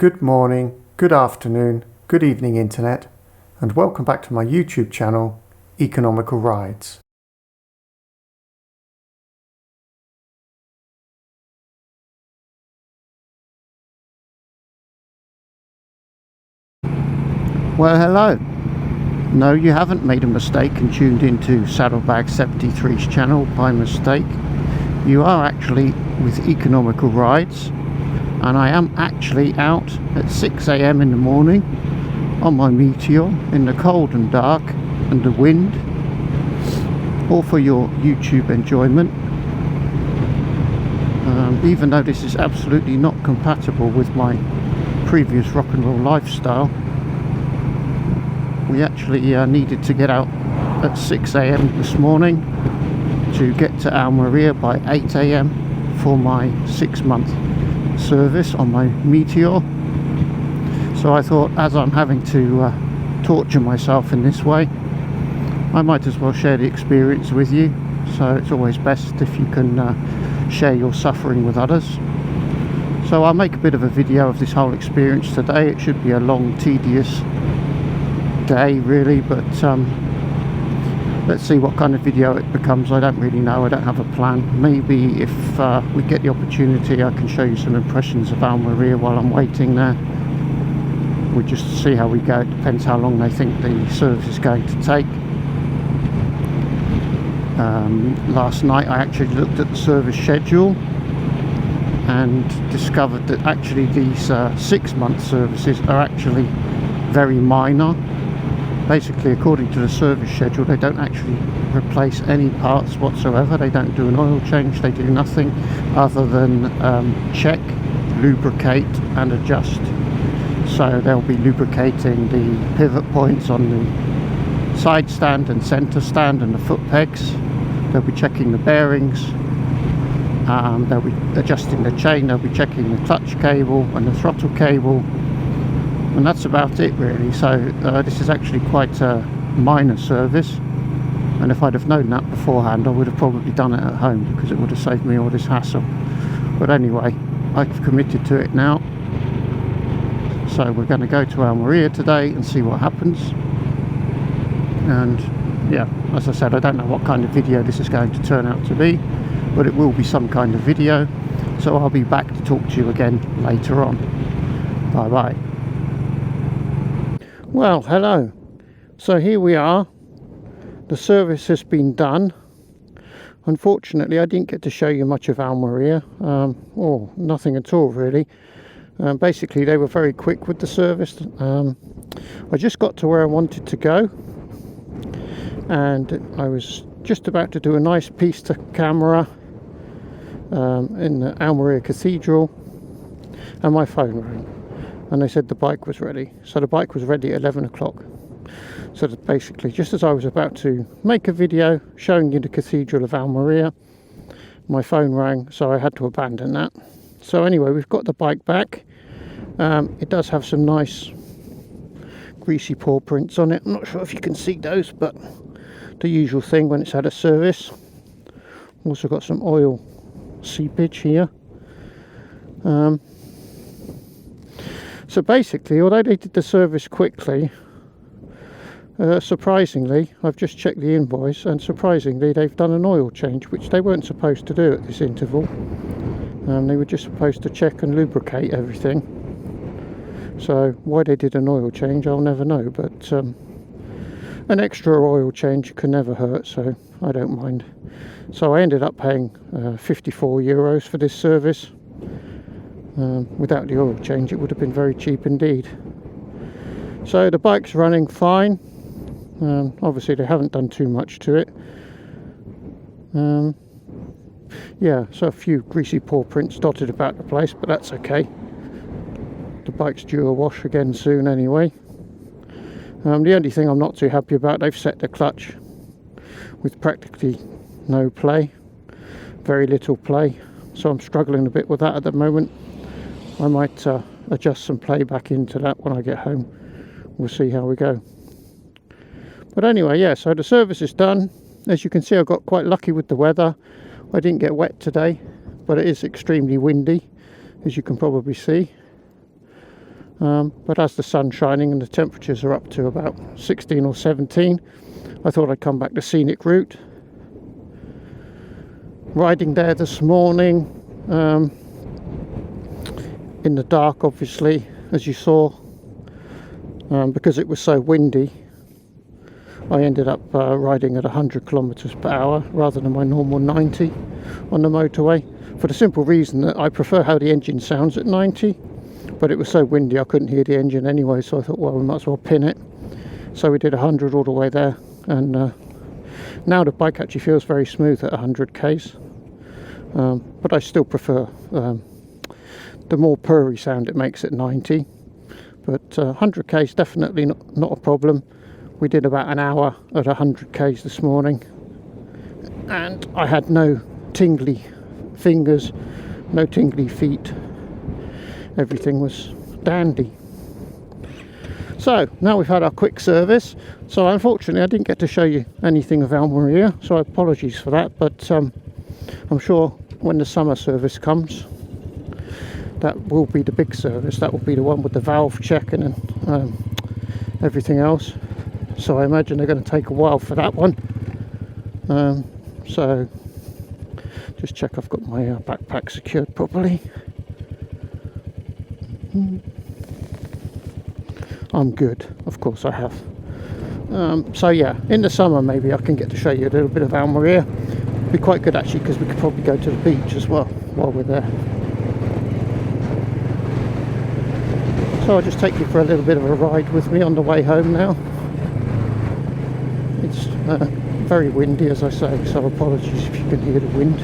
Good morning, good afternoon, good evening internet, and welcome back to my YouTube channel, Economical Rides. Well, hello. No, you haven't made a mistake and tuned into Saddlebag 73's channel by mistake. You are actually with Economical Rides, and I am actually out at 6 AM in the morning on my Meteor in the cold and dark and the wind, all for your YouTube enjoyment. Even though this is absolutely not compatible with my previous rock and roll lifestyle, we actually needed to get out at 6 AM this morning to get to Almeria by 8 AM for my 6-month service on my Meteor. So I thought, as I'm having to torture myself in this way, I might as well share the experience with you. So it's always best if you can share your suffering with others. So I'll make a bit of a video of this whole experience today. It should be a long, tedious day really, but let's see what kind of video it becomes. I don't really know. I don't have a plan. Maybe if we get the opportunity, I can show you some impressions of Almeria while I'm waiting there. We'll just see how we go. It depends how long they think the service is going to take. Last night I actually looked at the service schedule and discovered that actually these 6-month services are actually very minor. Basically, according to the service schedule, they don't actually replace any parts whatsoever. They don't do an oil change. They do nothing other than check, lubricate and adjust. So they'll be lubricating the pivot points on the side stand and center stand and the foot pegs. They'll be checking the bearings. They'll be adjusting the chain. They'll be checking the clutch cable and the throttle cable. And that's about it really. So this is actually quite a minor service, and if I'd have known that beforehand I would have probably done it at home, because it would have saved me all this hassle. But anyway, I've committed to it now, so we're going to go to Almeria today and see what happens. And yeah, as I said, I don't know what kind of video this is going to turn out to be, but it will be some kind of video. So I'll be back to talk to you again later on. Bye bye. Well, hello. So here we are. The service has been done. Unfortunately, I didn't get to show you much of Almeria, or nothing at all really. Basically, they were very quick with the service. I just got to where I wanted to go, and I was just about to do a nice piece to camera in the Almeria Cathedral, and my phone rang. And they said the bike was ready. So the bike was ready at 11 o'clock. So that basically, just as I was about to make a video showing you the Cathedral of Almeria, my phone rang, so I had to abandon that. So anyway, we've got the bike back. It does have some nice greasy paw prints on it. I'm not sure if you can see those, but the usual thing when it's had a service. Also got some oil seepage here. So basically, although they did the service quickly, surprisingly, I've just checked the invoice, and surprisingly they've done an oil change, which they weren't supposed to do at this interval. They were just supposed to check and lubricate everything. So why they did an oil change, I'll never know, but an extra oil change can never hurt, so I don't mind. So I ended up paying 54 euros for this service. Without the oil change it would have been very cheap indeed. So the bike's running fine. Obviously they haven't done too much to it. Yeah, so a few greasy paw prints dotted about the place, but that's okay. The bike's due a wash again soon anyway. The only thing I'm not too happy about, they've set the clutch with practically no play, very little play, so I'm struggling a bit with that at the moment. I might adjust some play back into that when I get home. We'll see how we go. But anyway, yeah, so the service is done. As you can see, I got quite lucky with the weather. I didn't get wet today, but it is extremely windy, as you can probably see. but as the sun's shining and the temperatures are up to about 16 or 17, I thought I'd come back to scenic route. Riding there this morning in the dark, obviously, as you saw, because it was so windy, I ended up riding at 100 kilometers per hour rather than my normal 90 on the motorway, for the simple reason that I prefer how the engine sounds at 90, but it was so windy I couldn't hear the engine anyway, so I thought, well, we might as well pin it. So we did 100 all the way there, and now the bike actually feels very smooth at 100 k's, but I still prefer the more purry sound it makes at 90. But 100 k's definitely not a problem. We did about an hour at 100 k's this morning, and I had no tingly fingers, no tingly feet. Everything was dandy. So now we've had our quick service. So unfortunately I didn't get to show you anything of Almeria, so apologies for that, but I'm sure when the summer service comes, that will be the big service. That will be the one with the valve checking and everything else. So I imagine they're going to take a while for that one. So just check I've got my backpack secured properly. I'm good, of course I have. So yeah, in the summer maybe I can get to show you a little bit of Almeria. Be quite good actually, because we could probably go to the beach as well while we're there. So I'll just take you for a little bit of a ride with me on the way home now. It's very windy, as I say, so apologies if you can hear the wind.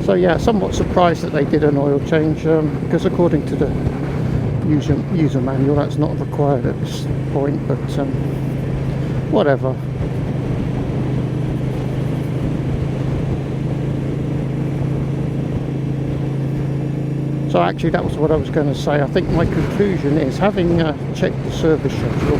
So yeah, somewhat surprised that they did an oil change, because according to the user manual that's not required at this point, but whatever. So actually that was what I was going to say. I think my conclusion is, having checked the service schedule,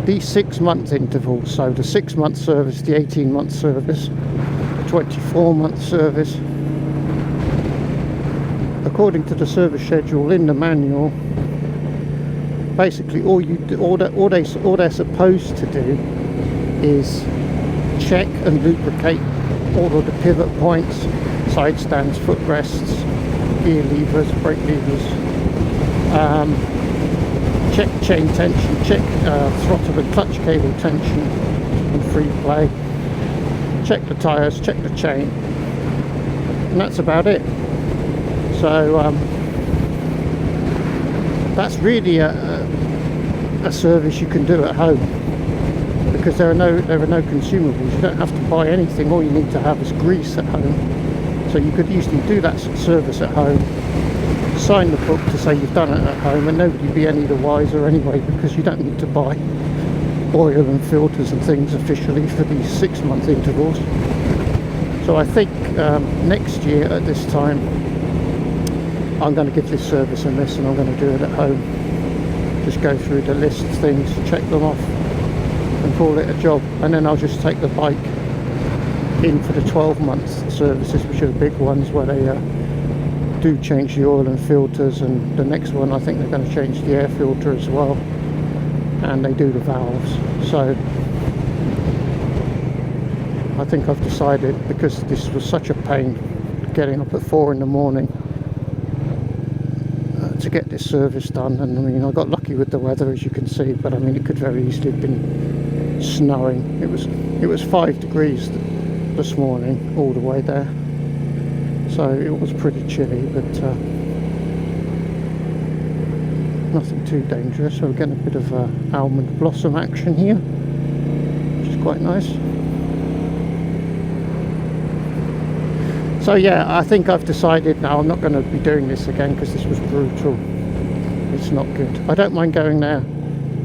these 6-month intervals, so the 6-month service, the 18-month service, the 24-month service, according to the service schedule in the manual, basically all they're supposed to do is check and lubricate all of the pivot points, side stands, footrests, gear levers, brake levers, check chain tension, check throttle and clutch cable tension and free play, check the tyres, check the chain, and that's about it. So that's really a service you can do at home, because there are no consumables. You don't have to buy anything. All you need to have is grease at home. So you could easily do that service at home, sign the book to say you've done it at home, and nobody would be any the wiser anyway, because you don't need to buy oil and filters and things officially for these 6-month intervals. So I think next year at this time I'm going to give this service a miss, and I'm going to do it at home. Just go through the list of things, check them off and call it a job, and then I'll just take the bike in for the 12-month services, which are the big ones where they do change the oil and filters, and the next one I think they're going to change the air filter as well, and they do the valves. So I think I've decided, because this was such a pain getting up at 4 in the morning to get this service done, and I mean I got lucky with the weather, as you can see, but I mean it could very easily have been snowing. It was 5 degrees this morning all the way there, so it was pretty chilly, but nothing too dangerous. So we're getting a bit of almond blossom action here, which is quite nice. So yeah, I think I've decided now I'm not going to be doing this again, because this was brutal. It's not good. I don't mind going there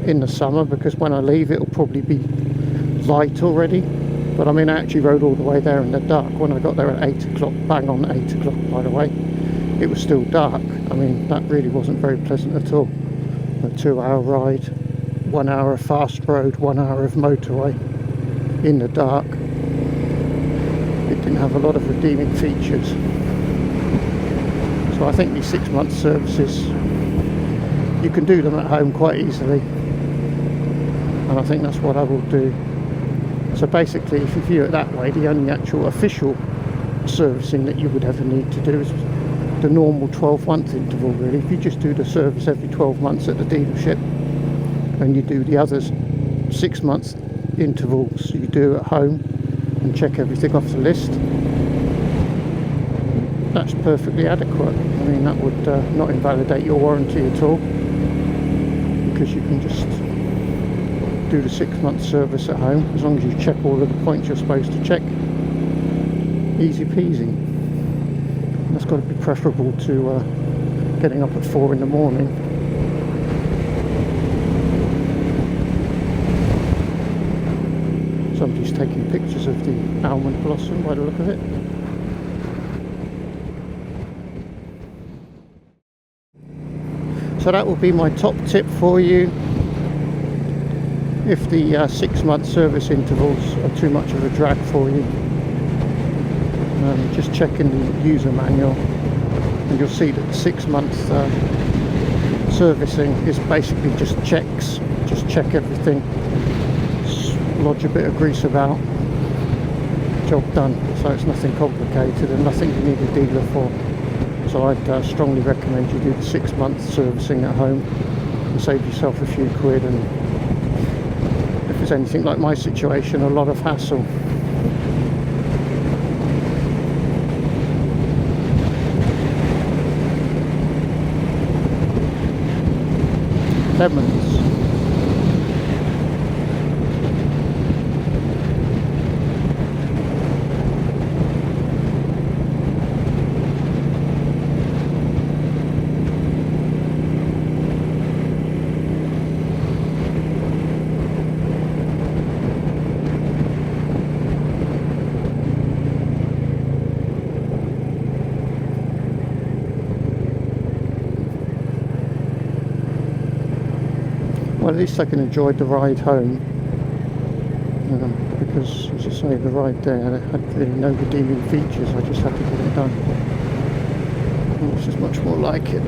in the summer, because when I leave it'll probably be light already. But I mean, I actually rode all the way there in the dark. When I got there at 8 o'clock, bang on 8 o'clock by the way, it was still dark. I mean, that really wasn't very pleasant at all. A 2-hour ride 1 hour of fast road, 1 hour of motorway in the dark. It didn't have a lot of redeeming features. So I think these 6 month services, you can do them at home quite easily, and I think that's what I will do. So basically, if you view it that way, the only actual official servicing that you would ever need to do is the normal 12-month interval, really. If you just do the service every 12 months at the dealership, and you do the others 6 months intervals you do at home and check everything off the list, that's perfectly adequate. I mean, that would not invalidate your warranty at all, because you can just do the 6 month service at home as long as you check all of the points you're supposed to check. Easy peasy. That's got to be preferable to getting up at 4 in the morning. Somebody's taking pictures of the almond blossom by the look of it. So that will be my top tip for you. If the 6 month service intervals are too much of a drag for you, just check in the user manual and you'll see that the 6 month servicing is basically just checks. Just check everything, lodge a bit of grease about, job done. So it's nothing complicated and nothing you need a dealer for. So I'd strongly recommend you do the 6 month servicing at home and save yourself a few quid, and if it's anything like my situation, a lot of hassle. Lemons. Well, at least I can enjoy the ride home, because, as I say, the ride there had really no redeeming features. I just had to get it done. And this is much more like it.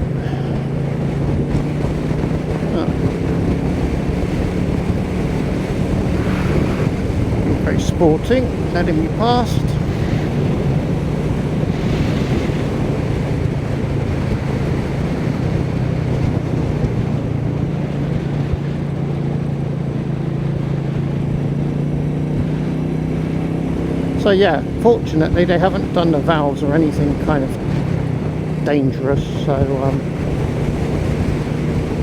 Very sporting, letting me past. So yeah, fortunately they haven't done the valves or anything kind of dangerous, so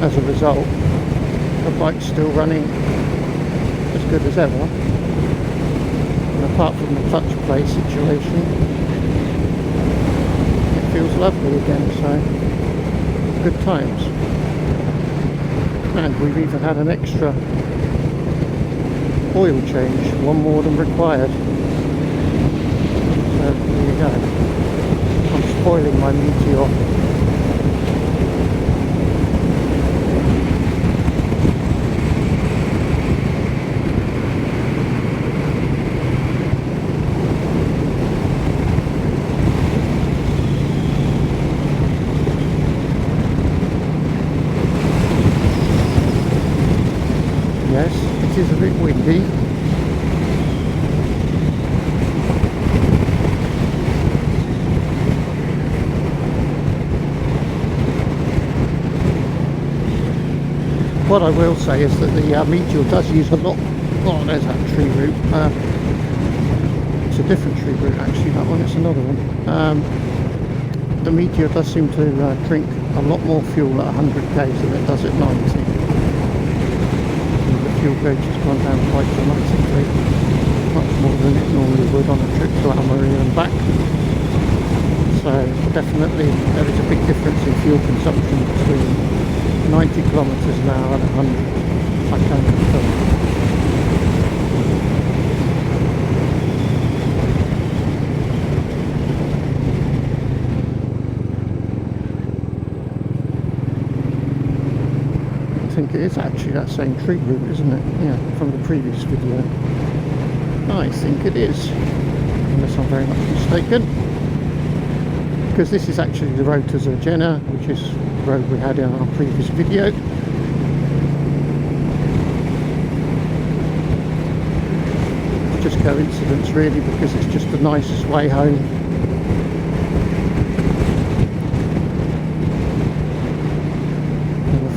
as a result the bike's still running as good as ever, and apart from the clutch play situation, it feels lovely again, so good times. And we've even had an extra oil change, one more than required. There you go. I'm spoiling my Meteor. Yes, it is a bit windy. What I will say is that the Meteor does use a lot. Oh, there's that tree root. It's a different tree root actually, that one, it's another one. The Meteor does seem to drink a lot more fuel at 100 k's than it does at 90. And the fuel gauge has gone down quite dramatically, much more than it normally would on a trip to Almeria and back. So definitely there is a big difference in fuel consumption between 90 kilometers an hour and 100. I can confirm. I think think it is actually that same tree route, isn't it? Yeah, from the previous video. I think it is, unless I'm very much mistaken. Because this is actually the road to Zergena, which is the road we had in our previous video. It's just coincidence really, because it's just the nicest way home.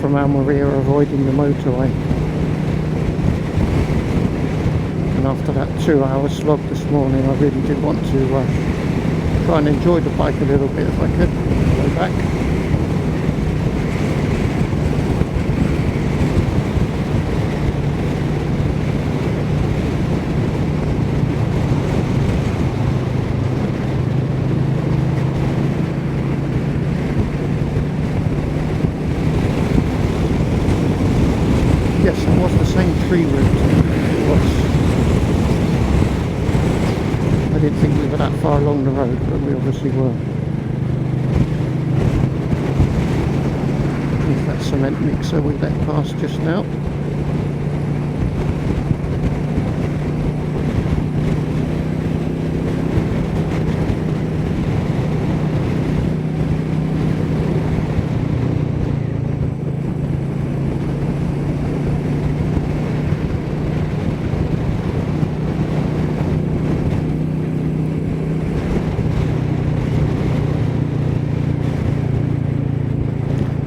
From Almeria, avoiding the motorway. And after that 2-hour slog this morning, I really did want to try and enjoy the bike a little bit if I could go back. Yes, it was the same tree route. It was. I didn't think we were that far along the road, but we obviously were. There's that cement mixer we let past just now.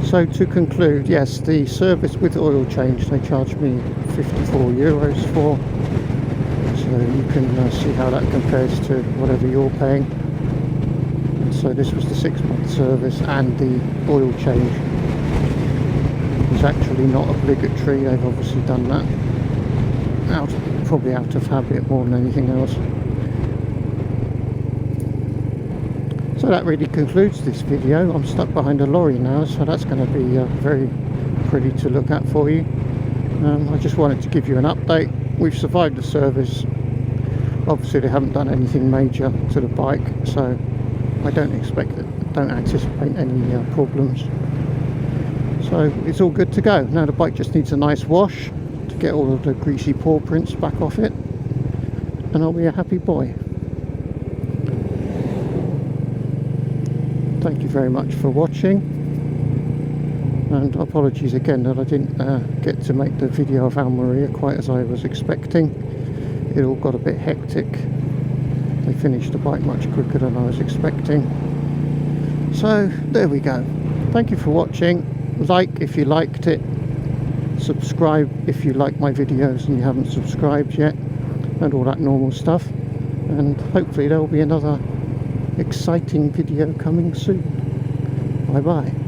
So to conclude, yes, the service with oil change they charged me €54 for, so you can see how that compares to whatever you're paying. And so this was the 6-month service, and the oil change was actually not obligatory. They've obviously done that probably out of habit more than anything else. So that really concludes this video. I'm stuck behind a lorry now, so that's going to be very pretty to look at for you. I just wanted to give you an update. We've survived the service. Obviously they haven't done anything major to the bike, so I don't anticipate any problems. So it's all good to go. Now the bike just needs a nice wash to get all of the greasy paw prints back off it, and I'll be a happy boy. Thank you very much for watching, and apologies again that I didn't get to make the video of Almeria quite as I was expecting. It all got a bit hectic. They finished the bike much quicker than I was expecting. So there we go. Thank you for watching. Like if you liked it, subscribe if you like my videos and you haven't subscribed yet, and all that normal stuff. And hopefully there will be another exciting video coming soon. Bye bye.